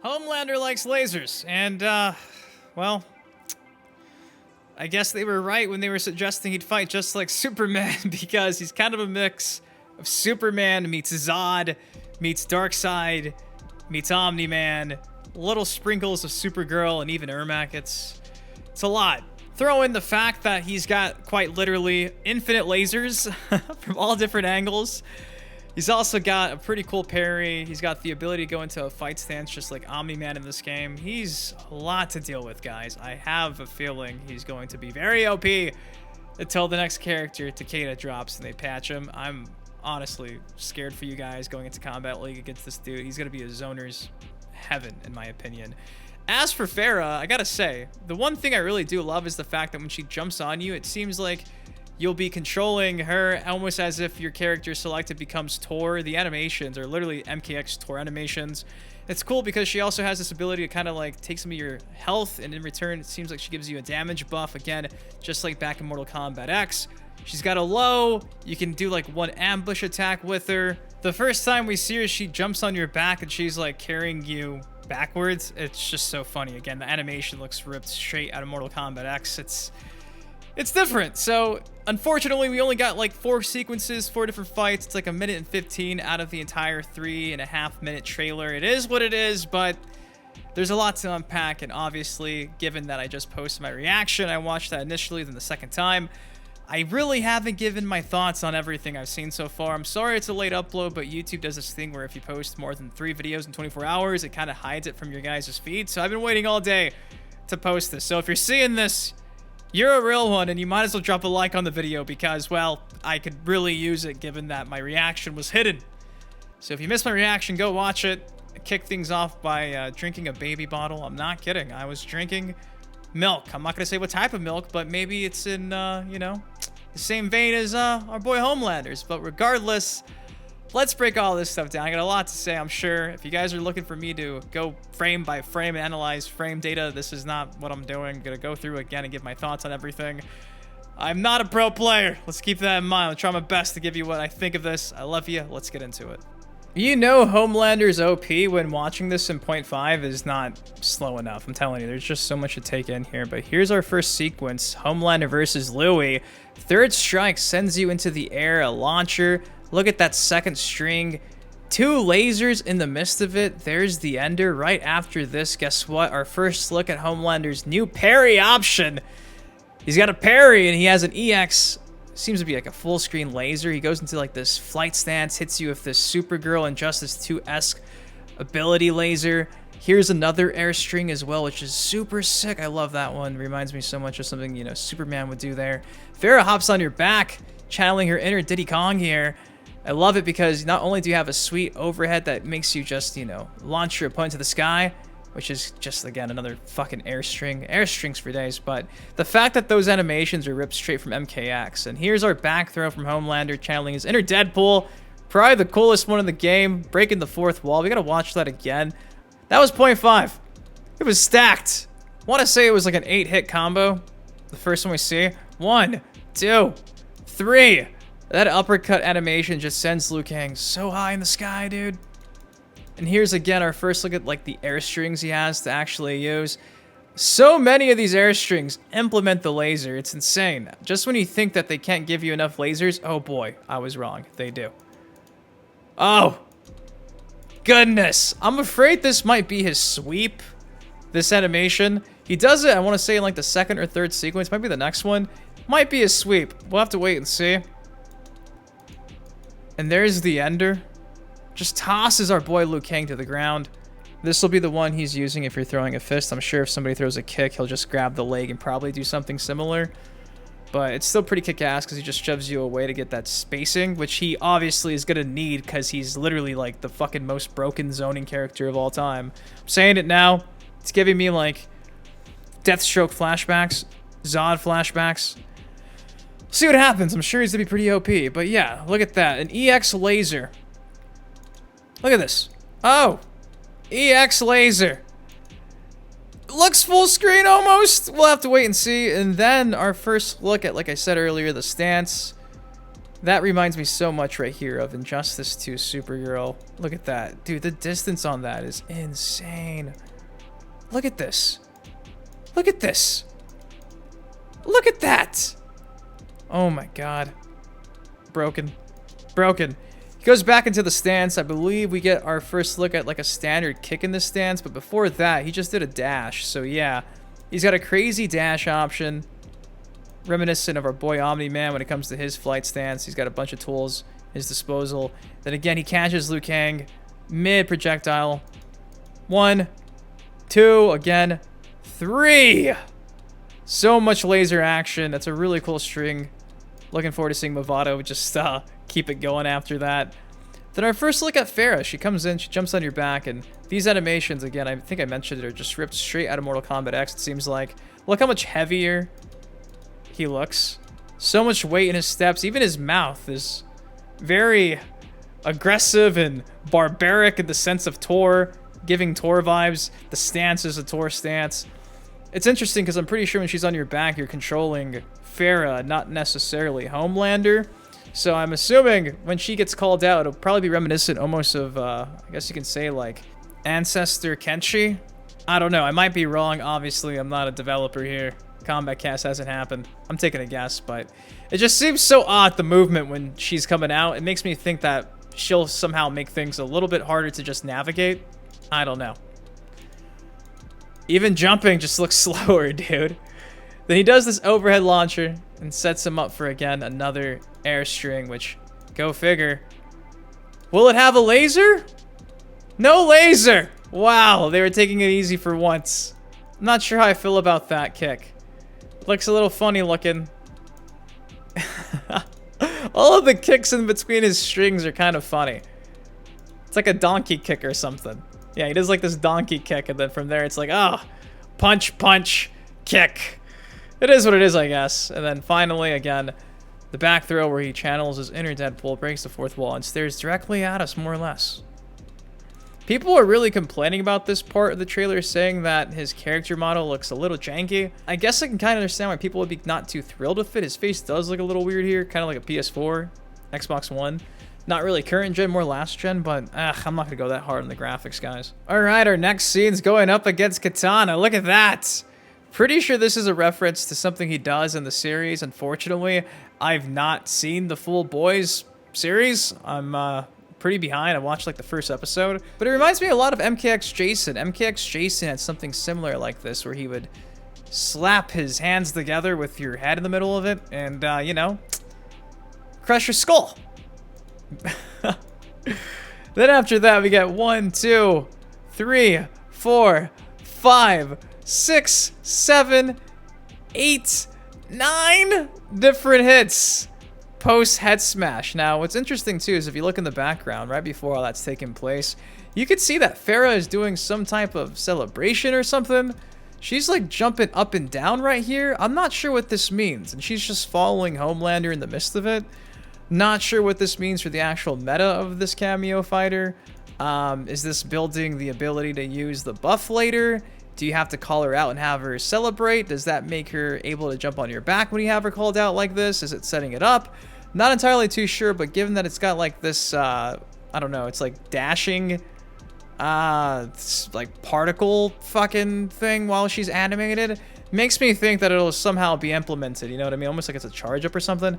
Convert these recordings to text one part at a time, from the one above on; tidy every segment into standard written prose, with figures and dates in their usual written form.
Homelander likes lasers, and, well, I guess they were right when they were suggesting he'd fight just like Superman, because he's kind of a mix of Superman meets Zod, meets Darkseid, meets Omni-Man, little sprinkles of Supergirl, and even Ermac. It's a lot. Throw in the fact that he's got quite literally infinite lasers from all different angles. He's also got a pretty cool parry. He's got the ability to go into a fight stance just like Omni-Man in this game. He's a lot to deal with, guys. I have a feeling he's going to be very OP until the next character, Takeda, drops and they patch him. I'm honestly scared for you guys going into Combat League against this dude. He's going to be a zoner's heaven, in my opinion. As for Ferra, I gotta say, the one thing I really do love is the fact that when she jumps on you, it seems like you'll be controlling her almost as if your character selected becomes Tor. The animations are literally MKX Tor animations. It's cool because she also has this ability to kind of like take some of your health, and in return, it seems like she gives you a damage buff, again, just like back in Mortal Kombat X. She's got a low. You can do like one ambush attack with her. The first time we see her, she jumps on your back and she's like carrying you backwards. It's just so funny. Again, the animation looks ripped straight out of Mortal Kombat X. It's different. So unfortunately, we only got like 4 sequences, 4 different fights. It's like 1:15 minutes out of the entire 3.5-minute trailer. It is what it is, but there's a lot to unpack. And obviously, given that I just posted my reaction, I watched that initially, then the second time, I really haven't given my thoughts on everything I've seen so far. I'm sorry it's a late upload, but YouTube does this thing where if you post more than 3 videos in 24 hours, it kind of hides it from your guys' feed. So I've been waiting all day to post this. So if you're seeing this, you're a real one, and you might as well drop a like on the video because, well, I could really use it given that my reaction was hidden. So if you missed my reaction, go watch it. I kicked things off by drinking a baby bottle. I'm not kidding. I was drinking milk. I'm not going to say what type of milk, but maybe it's in, you know, the same vein as our boy Homelander's. But regardless, let's break all this stuff down. I got a lot to say, I'm sure. If you guys are looking for me to go frame by frame and analyze frame data, this is not what I'm doing. I'm going to go through again and give my thoughts on everything. I'm not a pro player. Let's keep that in mind. I'll try my best to give you what I think of this. I love you. Let's get into it. You know Homelander's OP when watching this in 0.5 is not slow enough. I'm telling you, there's just so much to take in here. But here's our first sequence. Homelander versus Louis. Third strike sends you into the air, a launcher. Look at that second string. 2 lasers in the midst of it. There's the ender. Right after this, guess what? Our first look at Homelander's new parry option. He's got a parry and he has an EX. Seems to be like a full screen laser. He goes into like this flight stance, hits you with this Supergirl Injustice 2-esque ability laser. Here's another air string as well, which is super sick. I love that one. Reminds me so much of something, you know, Superman would do there. Ferra hops on your back, channeling her inner Diddy Kong here. I love it because not only do you have a sweet overhead that makes you just, you know, launch your opponent to the sky, which is just, again, another fucking air string. Air strings for days, but the fact that those animations are ripped straight from MKX. And here's our back throw from Homelander, channeling his inner Deadpool. Probably the coolest one in the game, breaking the 4th wall. We gotta watch that again. That was 0.5. It was stacked. I want to say it was like an 8-hit combo. The first one we see. 1, 2, 3. That uppercut animation just sends Liu Kang so high in the sky, dude. And here's again our first look at like the air strings he has to actually use. So many of these air strings implement the laser. It's insane. Just when you think that they can't give you enough lasers, oh boy, I was wrong. They do. Oh, goodness. I'm afraid this might be his sweep, this animation. He does it, I want to say, in like the 2nd or 3rd sequence. Might be the next one. Might be his sweep. We'll have to wait and see. And there's the ender. Just tosses our boy Liu Kang to the ground. This will be the one he's using if you're throwing a fist. I'm sure if somebody throws a kick, he'll just grab the leg and probably do something similar. But it's still pretty kick-ass because he just shoves you away to get that spacing, which he obviously is going to need because he's literally like the fucking most broken zoning character of all time. I'm saying it now. It's giving me like Deathstroke flashbacks, Zod flashbacks. See what happens. I'm sure he's going to be pretty OP. But yeah, look at that. An EX laser. Look at this. Oh, EX laser. Looks full screen almost. We'll have to wait and see. And then our first look at, like I said earlier, the stance. That reminds me so much right here of Injustice 2 Supergirl. Look at that. Dude, the distance on that is insane. Look at this. Look at this. Look at that. Oh my god. Broken. Broken. He goes back into the stance. I believe we get our first look at like a standard kick in this stance, but before that, he just did a dash. So yeah, he's got a crazy dash option. Reminiscent of our boy Omni-Man when it comes to his flight stance. He's got a bunch of tools at his disposal. Then again, he catches Liu Kang mid-projectile. 1, 2, again, 3. So much laser action. That's a really cool string. Looking forward to seeing Movado just keep it going after that. Then our first look at Ferra. She comes in, she jumps on your back, and these animations, again, I think I mentioned it, are just ripped straight out of Mortal Kombat X, it seems like. Look how much heavier he looks. So much weight in his steps. Even his mouth is very aggressive and barbaric in the sense of Tor, giving Tor vibes. The stance is a Tor stance. It's interesting because I'm pretty sure when she's on your back, you're controlling Ferra, not necessarily Homelander. So I'm assuming when she gets called out, it'll probably be reminiscent almost of, I guess you can say, like, Ancestor Kenshi. I don't know. I might be wrong. Obviously, I'm not a developer here. Combat Cast hasn't happened. I'm taking a guess, but it just seems so odd, the movement when she's coming out. It makes me think that she'll somehow make things a little bit harder to just navigate. I don't know. Even jumping just looks slower, dude. Then he does this overhead launcher and sets him up for, again, another air string, which, go figure. Will it have a laser? No laser! Wow, they were taking it easy for once. I'm not sure how I feel about that kick. Looks a little funny looking. All of the kicks in between his strings are kind of funny. It's like a donkey kick or something. Yeah, he does like this donkey kick, and then from there it's like, oh, punch, punch, kick. It is what it is, I guess. And then finally, again, the back throw where he channels his inner Deadpool, breaks the fourth wall, and stares directly at us, more or less. People are really complaining about this part of the trailer, saying that his character model looks a little janky. I guess I can kind of understand why people would be not too thrilled with it. His face does look a little weird here, kind of like a PS4, Xbox One. Not really current gen, more last gen, but I'm not gonna go that hard on the graphics, guys. All right, our next scene's going up against Katana. Look at that. Pretty sure this is a reference to something he does in the series. Unfortunately, I've not seen the full Boys series. I'm pretty behind. I watched like the first episode, but it reminds me a lot of MKX Jason. MKX Jason had something similar like this where he would slap his hands together with your head in the middle of it and, you know, crush your skull. Then after that, we get 1, 2, 3, 4, 5, 6, 7, 8, 9 different hits post head smash. Now, what's interesting too is if you look in the background right before all that's taking place, you could see that Ferra is doing some type of celebration or something. She's like jumping up and down right here. I'm not sure what this means, and she's just following Homelander in the midst of it. Not sure what this means for the actual meta of this Kameo fighter. Is this building the ability to use the buff later? Do you have to call her out and have her celebrate? Does that make her able to jump on your back when you have her called out like this? Is it setting it up? Not entirely too sure, but given that it's got like this, I don't know, it's like dashing, it's like particle fucking thing while she's animated, makes me think that it'll somehow be implemented, you know what I mean? Almost like it's a charge up or something.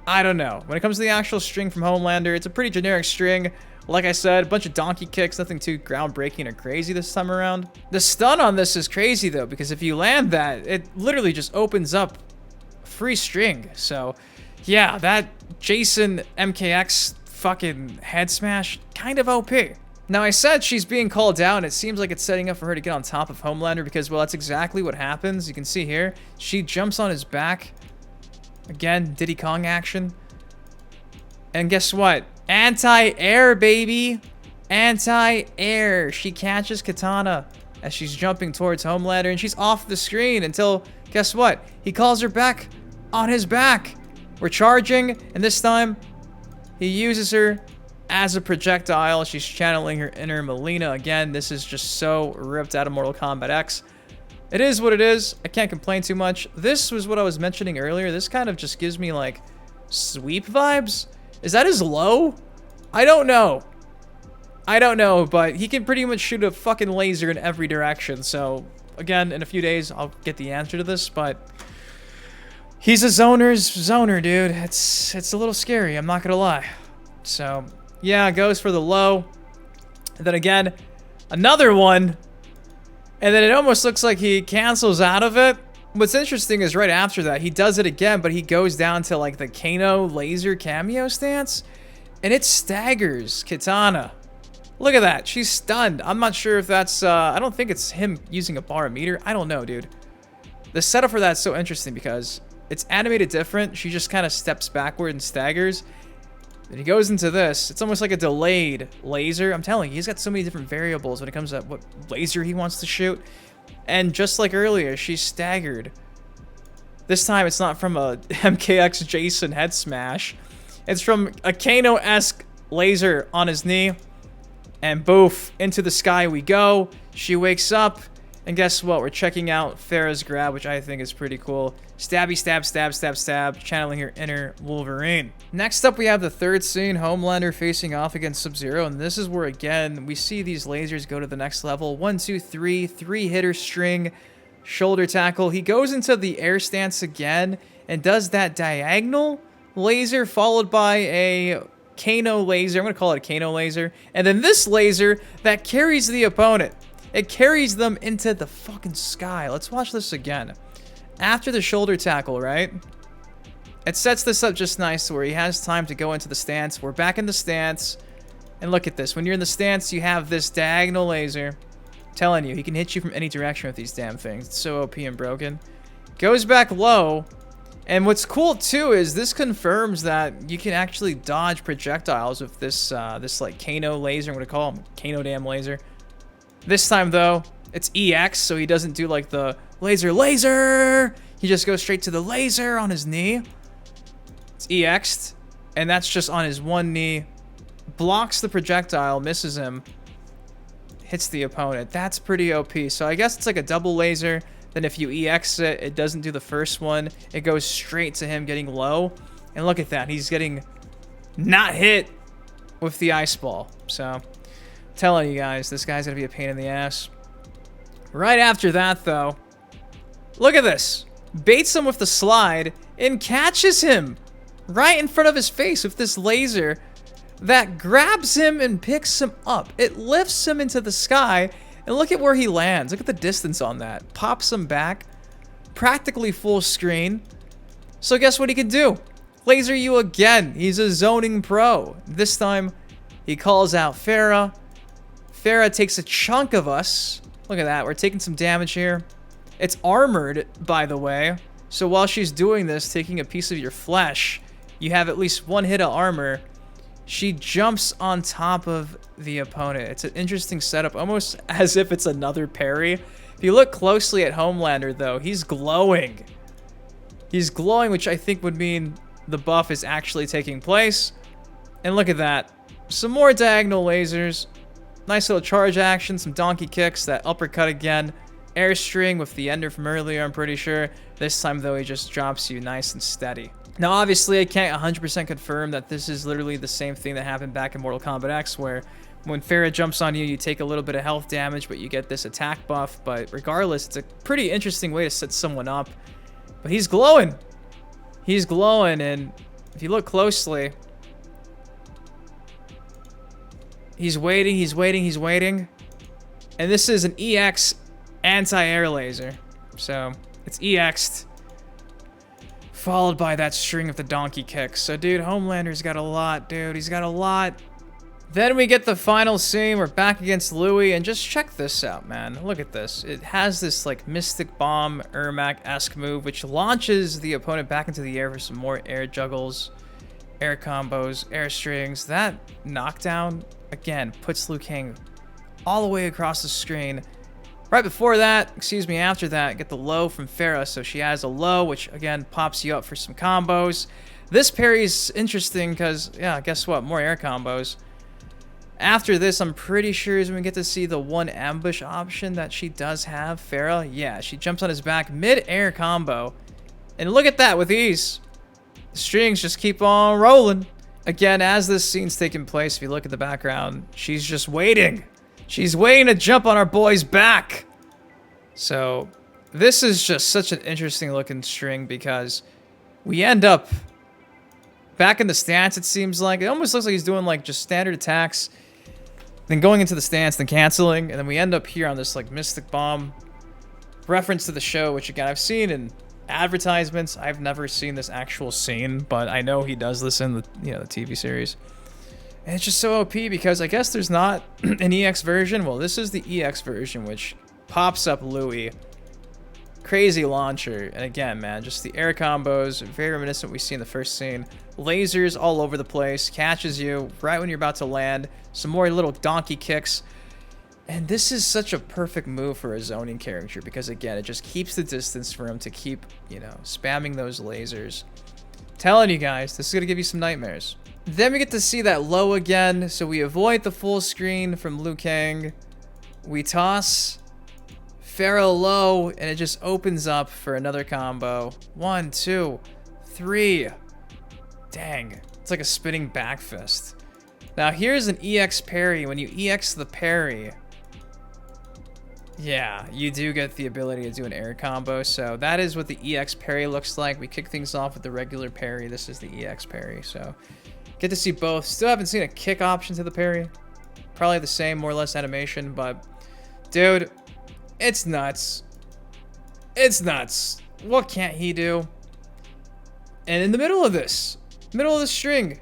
I don't know. When it comes to the actual string from Homelander, it's a pretty generic string. Like I said, a bunch of donkey kicks, nothing too groundbreaking or crazy this time around. The stun on this is crazy though, because if you land that, it literally just opens up free string. So yeah, that Jason MKX fucking head smash, kind of OP. Now I said she's being called out, and it seems like it's setting up for her to get on top of Homelander because, well, that's exactly what happens. You can see here, she jumps on his back. Again, Diddy Kong action. And guess what? Anti-air, baby. Anti-air. She catches Katana as she's jumping towards Homelander, and she's off the screen until, guess what? He calls her back on his back. We're charging, and this time, he uses her as a projectile. She's channeling her inner Melina. Again, this is just so ripped out of Mortal Kombat X. It is what it is. I can't complain too much. This was what I was mentioning earlier. This kind of just gives me like sweep vibes? Is that his low? I don't know. I don't know, but he can pretty much shoot a fucking laser in every direction. So, again, in a few days, I'll get the answer to this, but he's a zoner's zoner, dude. It's a little scary, I'm not gonna lie. So, yeah, goes for the low. And then again, another one. And then it almost looks like he cancels out of it. What's interesting is right after that, he does it again, but he goes down to like the Kano laser cameo stance. And it staggers Kitana. Look at that. She's stunned. I'm not sure if that's... I don't think it's him using a bar meter. I don't know, dude. The setup for that's so interesting because it's animated different. She just kind of steps backward and staggers. Then he goes into this. It's almost like a delayed laser. I'm telling you, he's got so many different variables when it comes to what laser he wants to shoot. And just like earlier, she's staggered. This time, it's not from a MKX Jason head smash. It's from a Kano-esque laser on his knee. And boof, into the sky we go. She wakes up. And guess what? We're checking out Ferra's grab, which I think is pretty cool. Stabby, stab, stab, stab, stab. Channeling her inner Wolverine. Next up, we have the third scene. Homelander facing off against Sub-Zero. And this is where, again, we see these lasers go to the next level. 1, 2, 3. 3-hitter string. Shoulder tackle. He goes into the air stance again. And does that diagonal laser followed by a Kano laser. I'm going to call it a Kano laser. And then this laser that carries the opponent. It carries them into the fucking sky. Let's watch this again. After the shoulder tackle, right? It sets this up just nice where he has time to go into the stance. We're back in the stance. And look at this. When you're in the stance, you have this diagonal laser. I'm telling you, he can hit you from any direction with these damn things. It's so OP and broken. Goes back low. And what's cool too is this confirms that you can actually dodge projectiles with this this like Kano laser. I'm gonna call him Kano damn laser. This time though, it's EX, so he doesn't do like the laser. He just goes straight to the laser on his knee. It's EX'd, and that's just on his one knee. Blocks the projectile, misses him, hits the opponent. That's pretty OP. So I guess it's like a double laser. Then if you EX it, it doesn't do the first one. It goes straight to him getting low. And look at that. He's getting not hit with the ice ball. So, telling you guys, this guy's going to be a pain in the ass. Right after that, though, look at this. Baits him with the slide and catches him right in front of his face with this laser that grabs him and picks him up. It lifts him into the sky. And look at where he lands. Look at the distance on that. Pops him back. Practically full screen. So guess what he can do? Laser you again. He's a zoning pro. This time, he calls out Ferra. Ferra takes a chunk of us. Look at that. We're taking some damage here. It's armored, by the way. So while she's doing this, taking a piece of your flesh, you have at least one hit of armor. She jumps on top of the opponent. It's an interesting setup, almost as if it's another parry. If you look closely at Homelander, though, he's glowing. He's glowing, which I think would mean the buff is actually taking place. And look at that. Some more diagonal lasers. Nice little charge action, some donkey kicks, that uppercut again. Air string with the ender from earlier, I'm pretty sure. This time, though, he just drops you nice and steady. Now, obviously, I can't 100% confirm that this is literally the same thing that happened back in Mortal Kombat X, where when Ferra jumps on you, you take a little bit of health damage, but you get this attack buff. But regardless, it's a pretty interesting way to set someone up. But he's glowing. He's glowing, and if you look closely, he's waiting, he's waiting, he's waiting. And this is an EX anti-air laser. So, it's EX'd. Followed by that string of the donkey kicks. So, dude, Homelander's got a lot, dude. He's got a lot. Then we get the final scene. We're back against Louis, and just check this out, man. Look at this. It has this, like, Mystic Bomb, Ermac-esque move, which launches the opponent back into the air for some more air juggles, air combos, air strings. That knockdown, again, puts Liu Kang all the way across the screen. Right before that, excuse me, after that, get the low from Ferra. So she has a low, which again pops you up for some combos. This parry's interesting because, yeah, guess what? More air combos. After this, I'm pretty sure is when we get to see the one ambush option that she does have, Ferra. Yeah, she jumps on his back mid-air combo. And look at that with ease. The strings just keep on rolling. Again, as this scene's taking place, if you look at the background, she's just waiting. She's waiting to jump on our boy's back. So, this is just such an interesting looking string because we end up back in the stance, it seems like. It almost looks like he's doing like just standard attacks, then going into the stance, then canceling, and then we end up here on this like Mystic Bomb reference to the show, which again, I've seen in advertisements. I've never seen this actual scene, but I know he does this in the, the TV series. And it's just so OP because I guess there's not an EX version. Well, this is the EX version, which pops up Louis. Crazy launcher. And again, man, just the air combos, very reminiscent of what we see in the first scene. Lasers all over the place, catches you right when you're about to land. Some more little donkey kicks. And this is such a perfect move for a zoning character because, again, it just keeps the distance for him to keep, spamming those lasers. Telling you guys, this is going to give you some nightmares. Then we get to see that low again, so we avoid the full screen from Liu Kang. We toss Ferra low, and it just opens up for another combo. 1, 2, 3. Dang, it's like a spinning back fist. Now here's an EX parry. When you EX the parry, yeah, you do get the ability to do an air combo. So that is what the EX parry looks like. We kick things off with the regular parry. This is the EX parry. So get to see both. Still haven't seen a kick option to the parry. Probably the same, more or less animation, but dude, it's nuts. It's nuts. What can't he do? And in the middle of this string,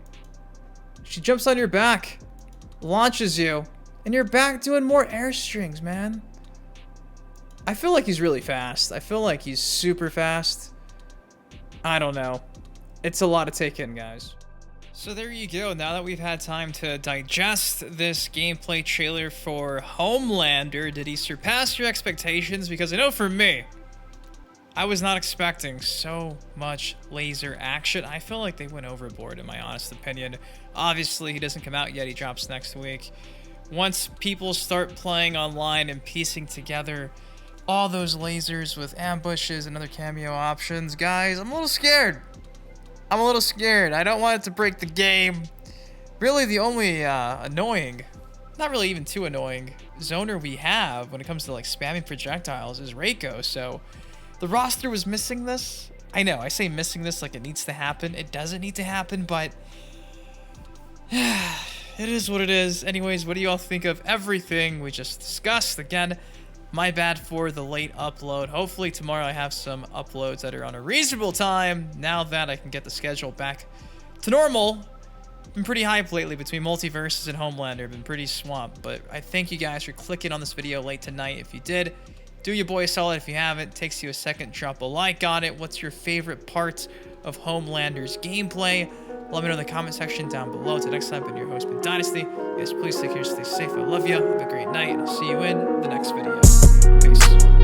she jumps on your back, launches you, and you're back doing more air strings, man. I feel like he's really fast. I feel like he's super fast. I don't know. It's a lot to take in, guys. So there you go. Now that we've had time to digest this gameplay trailer for Homelander, did he surpass your expectations? Because I know for me, I was not expecting so much laser action. I feel like they went overboard, in my honest opinion. Obviously, he doesn't come out yet. He drops next week. Once people start playing online and piecing together all those lasers with ambushes and other cameo options, guys, I'm a little scared. I'm a little scared. I don't want it to break the game. Really, the only annoying, not really even too annoying, zoner we have when it comes to like spamming projectiles is Reiko. So the roster was missing this. I know, I say missing this like it needs to happen. It doesn't need to happen, but it is what it is. Anyways, what do you all think of everything we just discussed? Again, my bad for the late upload. Hopefully tomorrow I have some uploads that are on a reasonable time. Now that I can get the schedule back to normal. Been pretty hyped lately between Multiverses and Homelander. Been pretty swamped. But I thank you guys for clicking on this video late tonight. If you did, do your boy a solid. If you haven't, it takes you a second. Drop a like on it. What's your favorite part of Homelander's gameplay? Let me know in the comment section down below. Until next time, I've been your host, Ben Dynasty. Yes, please take care, stay safe. I love you. Have a great night. I'll see you in the next video. Peace.